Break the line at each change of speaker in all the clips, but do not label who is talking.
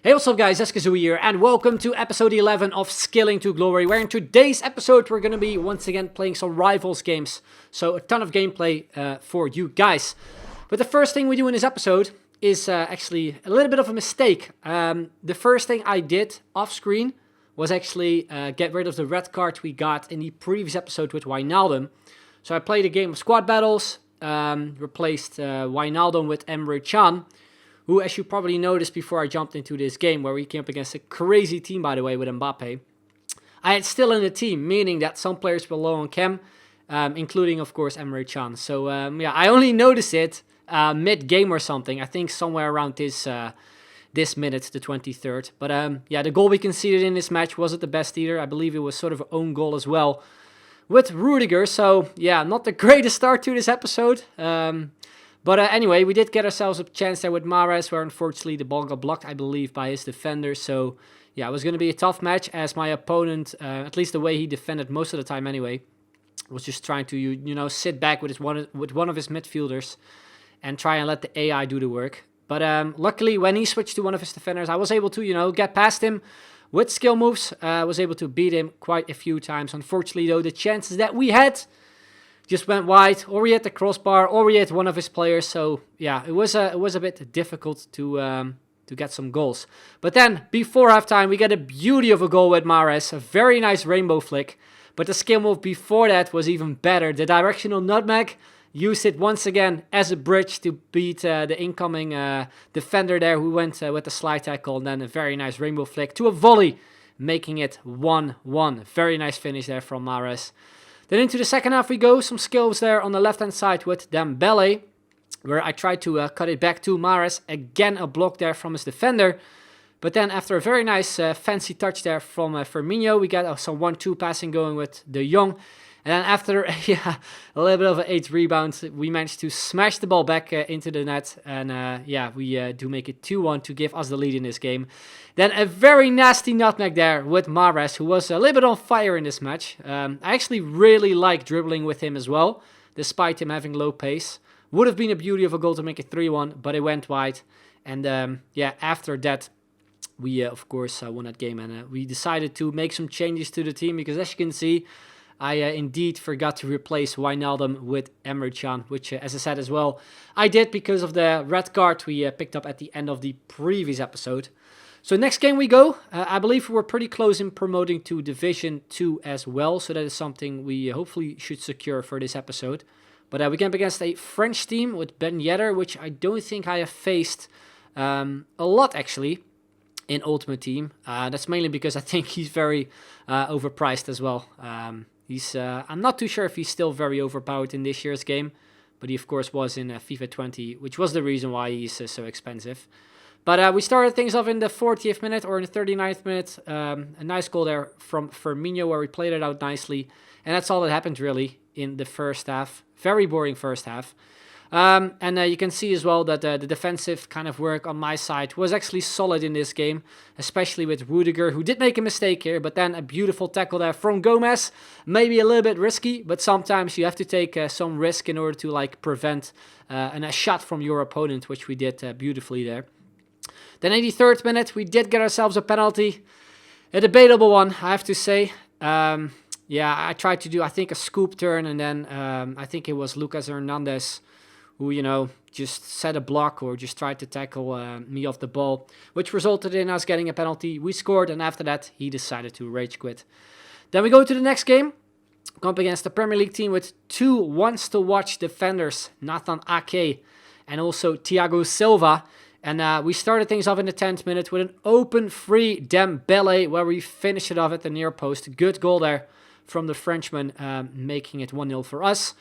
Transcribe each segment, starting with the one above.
Hey, what's up guys, 𝐻𝐤𝐤 here, and welcome to episode 11 of Skilling to Glory, where in today's episode we're going to be once again playing some Rivals games, so a ton of gameplay for you guys. But the first thing we do in this episode is actually a little bit of a mistake. The first thing I did off screen was actually get rid of the red card we got in the previous episode with 𝐻𝐤𝐤𝐞. So I played a game of squad battles, replaced 𝐻𝐻𝐤𝐤𝐞 with 𝐚𝐥𝐫𝐤𝐞, who, as you probably noticed before I jumped into this game, where we came up against a crazy team, by the way, with Mbappe, I had still in the team, meaning that some players were low on chem, including, of course, 𝐚𝐥𝐫𝐤𝐞. So, yeah, I only noticed it mid-game or something. I think somewhere around this minute, the 23rd. But, yeah, the goal we conceded in this match wasn't the best either. I believe it was sort of an own goal as well with Rudiger. So, yeah, not the greatest start to this episode. But anyway, we did get ourselves a chance there with Mahrez, where unfortunately the ball got blocked, I believe, by his defender. So, yeah, it was going to be a tough match, as my opponent, at least the way he defended most of the time anyway, was just trying to, you know, sit back with one of his midfielders and try and let the AI do the work. But luckily, when he switched to one of his defenders, I was able to, you know, get past him with skill moves. I was able to beat him quite a few times. Unfortunately, though, the chances that we had just went wide, or he hit the crossbar, or he hit one of his players. So yeah, it was a bit difficult to get some goals. But then before halftime, we get a beauty of a goal with Mahrez, a very nice rainbow flick. But the skill move before that was even better. The directional nutmeg, used it once again as a bridge to beat the incoming defender there, who went with the slide tackle, and then a very nice rainbow flick to a volley, making it 1-1. Very nice finish there from Mahrez. Then into the second half we go, some skills there on the left-hand side with Dembele, where I tried to cut it back to Mahrez. Again, a block there from his defender. But then after a very nice fancy touch there from Firmino, we got some 1-2 passing going with De Jong. And then after yeah, a little bit of an 8 rebound, we managed to smash the ball back into the net. And yeah, we do make it 2-1 to give us the lead in this game. Then a very nasty nutmeg there with Mahrez, who was a little bit on fire in this match. I actually really like dribbling with him as well, despite him having low pace. Would have been a beauty of a goal to make it 3-1, but it went wide. And yeah, after that, we of course won that game. And we decided to make some changes to the team, because as you can see, I indeed forgot to replace 𝐻𝐻𝐤𝐞 with 𝐚𝐥𝐫𝐤𝐞, which as I said as well, I did because of the red card we picked up at the end of the previous episode. So next game we go. I believe we're pretty close in promoting to Division 2 as well, so that is something we hopefully should secure for this episode. But we came up against a French team with Ben Yedder, which I don't think I have faced a lot actually in Ultimate Team. That's mainly because I think he's very overpriced as well. I'm not too sure if he's still very overpowered in this year's game, but he of course was in FIFA 20, which was the reason why he's so expensive. But we started things off in the 40th minute, or in the 39th minute. A nice goal there from Firmino, where we played it out nicely. And that's all that happened really in the first half. Very boring first half. And you can see as well that the defensive kind of work on my side was actually solid in this game, especially with Rudiger, who did make a mistake here, but then a beautiful tackle there from Gomez. Maybe a little bit risky, but sometimes you have to take some risk in order to like prevent a shot from your opponent, which we did beautifully there. Then 83rd minute, we did get ourselves a penalty. A debatable one, I have to say. Yeah, I tried to do, I think, a scoop turn, and then I think it was Lucas Hernandez who, you know, just set a block or just tried to tackle me off the ball, which resulted in us getting a penalty. We scored, and after that, he decided to rage quit. Then we go to the next game. Come up against the Premier League team with two wants-to-watch defenders, Nathan Ake and also Thiago Silva. And we started things off in the 10th minute with an open free Dembele, where we finished it off at the near post. Good goal there from the Frenchman, making it 1-0 for us.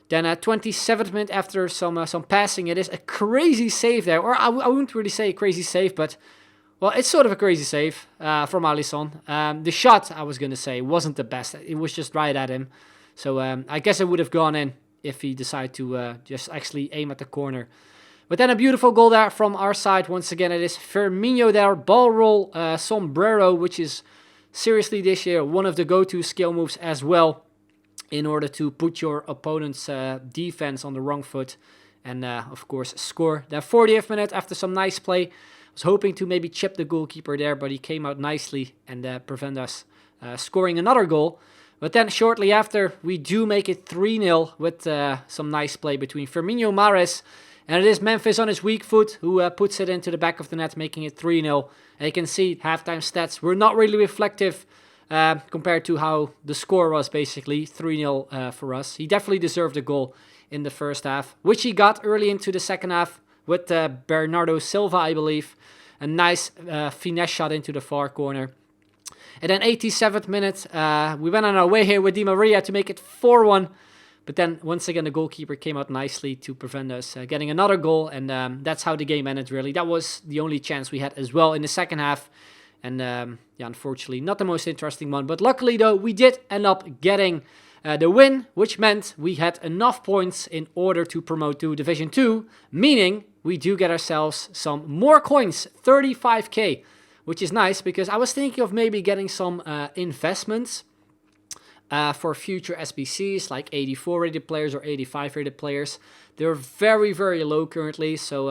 Then at 27th minute, after some passing, it is a crazy save there. Or I wouldn't really say a crazy save, but, well, it's sort of a crazy save from Alisson. The shot, I was going to say, wasn't the best. It was just right at him. So I guess it would have gone in if he decided to just actually aim at the corner. But then a beautiful goal there from our side. Once again, it is Firmino there. Ball roll sombrero, which is seriously this year one of the go-to skill moves as well, in order to put your opponent's defense on the wrong foot and, of course, score. That 40th minute, after some nice play was hoping to maybe chip the goalkeeper there, but he came out nicely and prevent us scoring another goal. But then shortly after, we do make it 3-0 with some nice play between Firmino and Mahrez. And it is Memphis on his weak foot who puts it into the back of the net, making it 3-0. And you can see halftime stats were not really reflective compared to how the score was, basically 3-0 for us. He definitely deserved a goal in the first half, which he got early into the second half with Bernardo Silva, I believe. A nice finesse shot into the far corner. And then 87th minute, we went on our way here with Di Maria to make it 4-1. But then, once again, the goalkeeper came out nicely to prevent us getting another goal. And that's how the game ended, really. That was the only chance we had as well in the second half. And, yeah, unfortunately, not the most interesting one. But luckily, though, we did end up getting the win, which meant we had enough points in order to promote to Division 2. Meaning, we do get ourselves some more coins, 35k. Which is nice, because I was thinking of maybe getting some investments for future SBCs, like 84 rated players or 85 rated players. They're very, very low currently. So,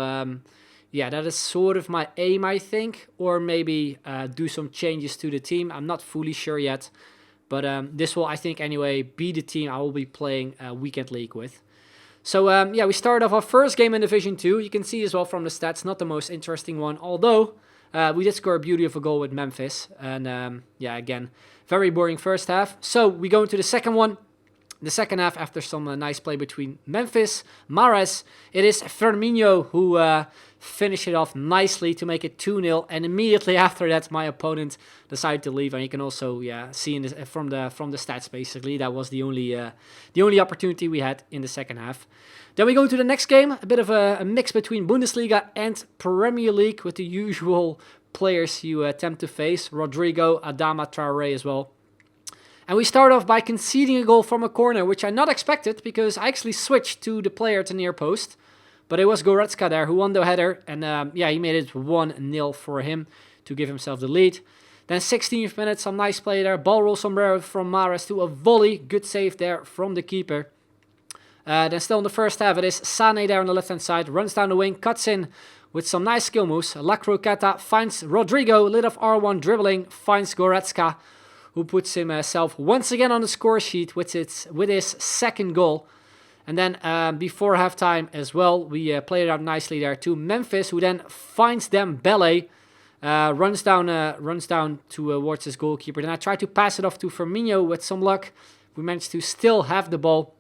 yeah, that is sort of my aim, I think. Or maybe do some changes to the team. I'm not fully sure yet. But this will, I think, anyway, be the team I will be playing Weekend League with. So, yeah, we started off our first game in Division 2. You can see as well from the stats, not the most interesting one. Although, we did score a beauty of a goal with Memphis. And, yeah, again, very boring first half. So, we go into the second one. The second half, after some nice play between Memphis, Mahrez, it is Firmino who finished it off nicely to make it 2-0. And immediately after that, my opponent decided to leave. And you can also, yeah, see in this, from the stats, basically, that was the only opportunity we had in the second half. Then we go to the next game, a bit of a mix between Bundesliga and Premier League with the usual players you attempt to face, Rodrigo, Adama Traoré as well. And we start off by conceding a goal from a corner, which I not expected because I actually switched to the player at the near post. But it was 𝐻𝐤𝐤 there who won the header, and yeah, he made it 1-0 for him to give himself the lead. Then 16th minute, some nice play there, ball roll sombrero from Mahrez to a volley, good save there from the keeper. Then still in the first half, it is Sané there on the left-hand side, runs down the wing, cuts in with some nice skill moves. La Croqueta finds Rodrigo, lit of R1 dribbling, finds 𝐻𝐤𝐤, who puts himself once again on the score sheet with his second goal. And then before halftime as well, we played it out nicely there to Memphis, who then finds Dembele, runs down towards his goalkeeper. Then I tried to pass it off to Firmino with some luck. We managed to still have the ball,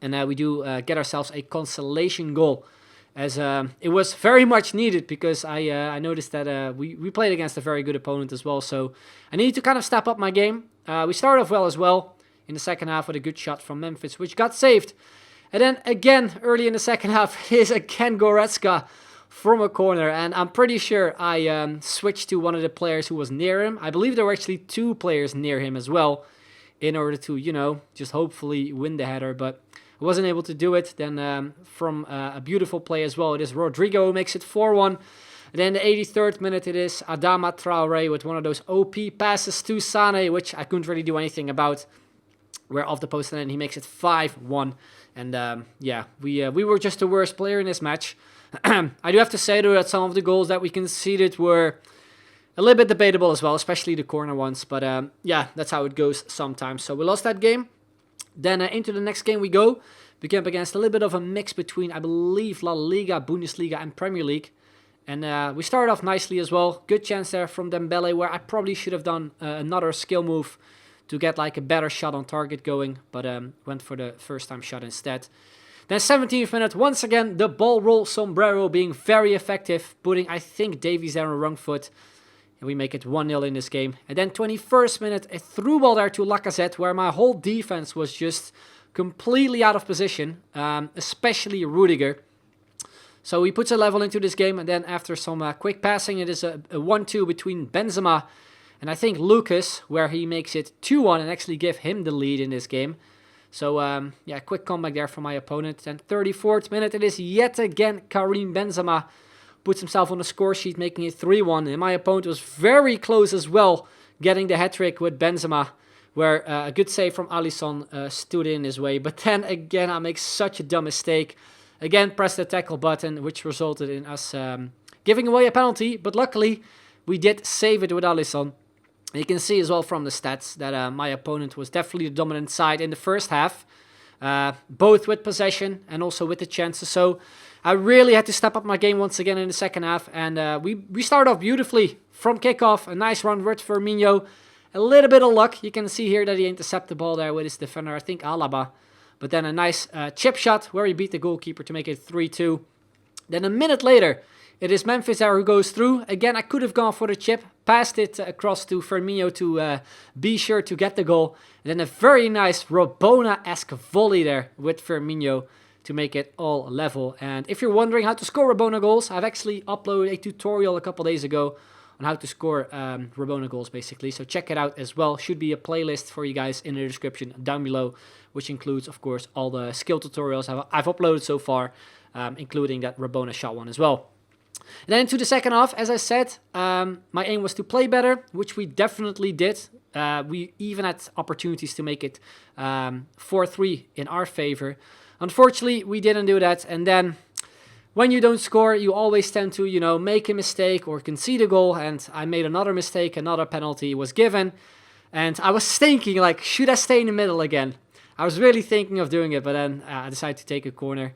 and we do get ourselves a consolation goal, as it was very much needed because I noticed that we played against a very good opponent as well. So I needed to kind of step up my game. We started off well as well in the second half with a good shot from Memphis, which got saved. And then again, early in the second half, is again 𝐻𝐤𝐤 from a corner. And I'm pretty sure I switched to one of the players who was near him. I believe there were actually two players near him as well in order to, you know, just hopefully win the header. But I wasn't able to do it. Then from a beautiful play as well, it is Rodrigo who makes it 4-1. And then the 83rd minute, it is Adama Traoré with one of those OP passes to Sané, which I couldn't really do anything about. We're off the post, and then he makes it 5-1. And yeah, we were just the worst player in this match. I do have to say, though, that some of the goals that we conceded were a little bit debatable as well, especially the corner ones. But yeah, that's how it goes sometimes. So we lost that game. Then into the next game we go. We came up against a little bit of a mix between, I believe, La Liga, Bundesliga, and Premier League. And we started off nicely as well. Good chance there from Dembele, where I probably should have done another skill move to get like a better shot on target going, but went for the first time shot instead. Then 17th minute, once again, the ball roll sombrero being very effective, putting, I think, Davies there on the wrong foot. And we make it 1-0 in this game. And then 21st minute, a through ball there to Lacazette, where my whole defense was just completely out of position, especially Rudiger. So he puts a level into this game, and then after some quick passing, it is a 1-2 between Benzema and I think Lucas, where he makes it 2-1 and actually give him the lead in this game. So, yeah, quick comeback there from my opponent. And 34th minute, it is yet again Karim Benzema. Puts himself on the score sheet, making it 3-1. And my opponent was very close as well, getting the hat-trick with Benzema, where a good save from Alisson stood in his way. But then again, I make such a dumb mistake. Again, press the tackle button, which resulted in us giving away a penalty, but luckily we did save it with 𝐿ison. You can see as well from the stats that my opponent was definitely the dominant side in the first half, both with possession and also with the chances. So I really had to step up my game once again in the second half, and we started off beautifully from kickoff. A nice run with Firmino, a little bit of luck. You can see here that he intercepted the ball there with his defender, I think Alaba. But then a nice chip shot where he beat the goalkeeper to make it 3-2. Then a minute later, it is Memphis there who goes through. Again, I could have gone for the chip, passed it across to Firmino to be sure to get the goal. And then a very nice Rabona-esque volley there with Firmino to make it all level. And if you're wondering how to score Rabona goals, I've actually uploaded a tutorial a couple days ago on how to score Rabona goals, basically. So check it out as well. Should be a playlist for you guys in the description down below, which includes, of course, all the skill tutorials I've uploaded so far, including that Rabona shot one as well. And then into the second half, as I said, my aim was to play better, which we definitely did. We even had opportunities to make it 4-3 in our favor. Unfortunately, we didn't do that. And then when you don't score, you always tend to, you know, make a mistake or concede a goal. And I made another mistake, another penalty was given. And I was thinking, like, should I stay in the middle again? I was really thinking of doing it, but then I decided to take a corner.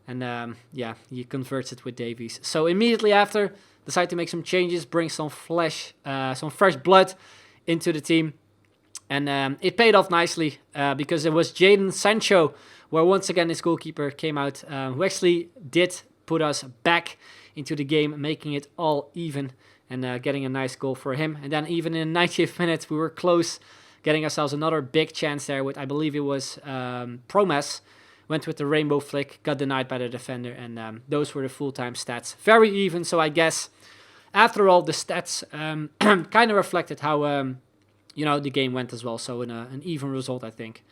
And yeah, he converts it with Davies. So immediately after, decide to make some changes, bring some fresh blood into the team. And it paid off nicely because it was 𝐿𝐤𝐤 𝐒𝐿𝐤𝐤, where once again his goalkeeper came out, who actually did put us back into the game, making it all even and getting a nice goal for him. And then even in the 90th minute, we were close, getting ourselves another big chance there with, I believe it was Promes. Went with the rainbow flick, got denied by the defender, and those were the full-time stats. Very even, so I guess, after all, the stats kind of reflected how, you know, the game went as well. So an even result, I think.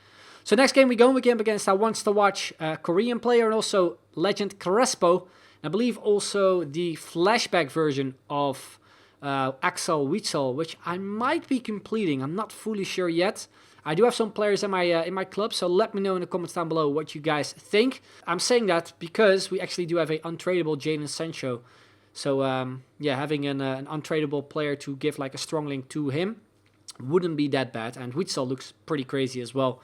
So next game we go against our wants-to-watch Korean player and also legend 𝐋𝐢𝐤𝐤𝐞. I believe also the flashback version of 𝐻𝐢𝐤𝐤𝐞, which I might be completing. I'm not fully sure yet. I do have some players in my club, so let me know in the comments down below what you guys think. I'm saying that because we actually do have an untradeable 𝐿𝐤𝐤 𝐶𝐚𝐸. So yeah, having an untradeable player to give like a strong link to him wouldn't be that bad. And 𝐻𝐤𝐤𝐞 looks pretty crazy as well.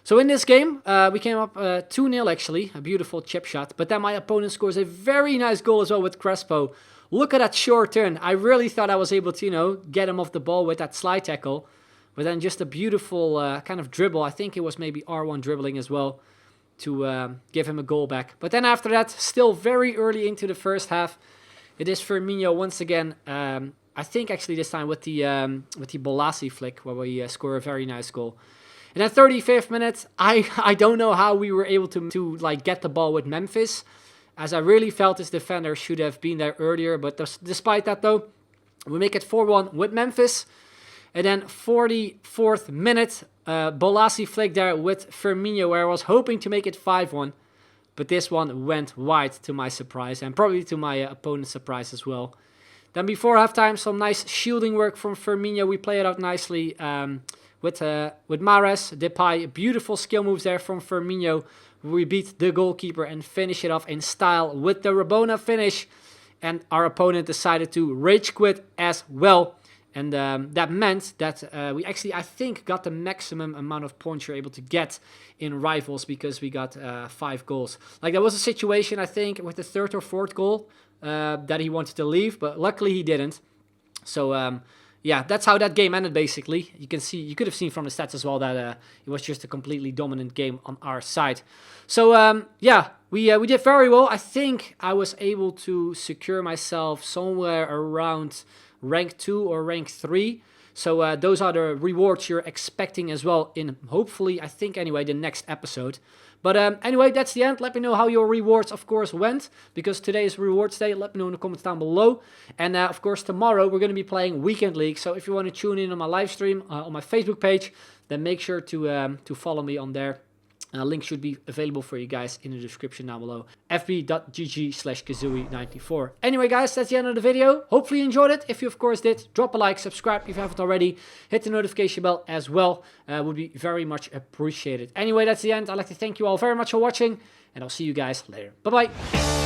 So in this game, we came up 2-0 actually, a beautiful chip shot. But then my opponent scores a very nice goal as well with 𝐶𝐸𝐤𝐞. Look at that short turn. I really thought I was able to, you know, get him off the ball with that slide tackle. But then just a beautiful kind of dribble. I think it was maybe R1 dribbling as well to give him a goal back. But then after that, still very early into the first half, it is Firmino once again. I think actually this time with the Bolasie flick where we score a very nice goal. And then 35th minute, I don't know how we were able to like get the ball with Memphis, as I really felt his defender should have been there earlier. But despite that though, we make it 4-1 with Memphis. And then 44th minute, Bolasie flick there with Firmino, where I was hoping to make it 5-1. But this one went wide to my surprise, and probably to my opponent's surprise as well. Then before halftime, some nice shielding work from Firmino. We play it out nicely with Mahrez, Depay. Beautiful skill moves there from Firmino. We beat the goalkeeper and finish it off in style with the Rabona finish. And our opponent decided to rage quit as well. And that meant that we actually, I think, got the maximum amount of points you're able to get in Rivals because we got 5 goals. Like, there was a situation, I think, with the 3rd or 4th goal that he wanted to leave, but luckily he didn't. So, yeah, that's how that game ended, basically. You could have seen from the stats as well that it was just a completely dominant game on our side. So, yeah, we did very well. I think I was able to secure myself somewhere around rank 2 or rank 3. So those are the rewards you're expecting as well in, hopefully, I think anyway, the next episode. But anyway, that's the end. Let me know how your rewards, of course, went, because today is rewards day. Let me know in the comments down below. And of course, tomorrow we're going to be playing Weekend League. So if you want to tune in on my live stream on my Facebook page, then make sure to follow me on there. Link should be available for you guys in the description down below. fb.gg/𝐶𝐤𝐤𝐞94. Anyway, guys, that's the end of the video. Hopefully you enjoyed it. If you, of course, did, drop a like, subscribe if you haven't already. Hit the notification bell as well. Would be very much appreciated. Anyway, that's the end. I'd like to thank you all very much for watching, and I'll see you guys later. Bye-bye.